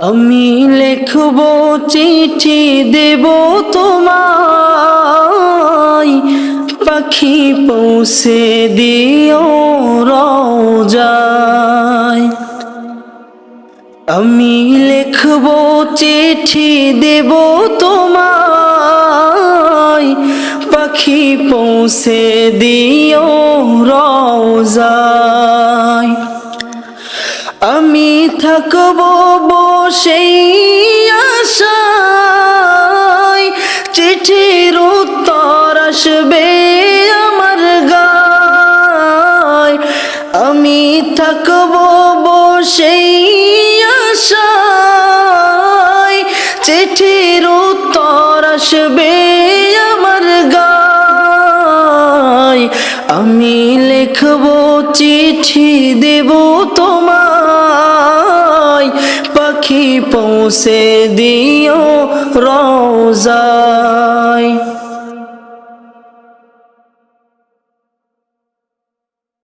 আমি লিখব চিঠি দেব তোমায়, পাখি পৌঁছে দিও রওজায়। আমি লিখব চিঠি দেব তোমায়, পাখি পৌঁছে দিও রওজায়। আমি থাকব বসেই আশায়, চিঠির উত্তর আসবে আমার গায়। আমি থাকব বসেই আশায়, চিঠির উত্তর আসবে আমার গায়। আমি লিখব চিঠি দেব তোমায়, পাখি পৌঁছে দিও রওজায়।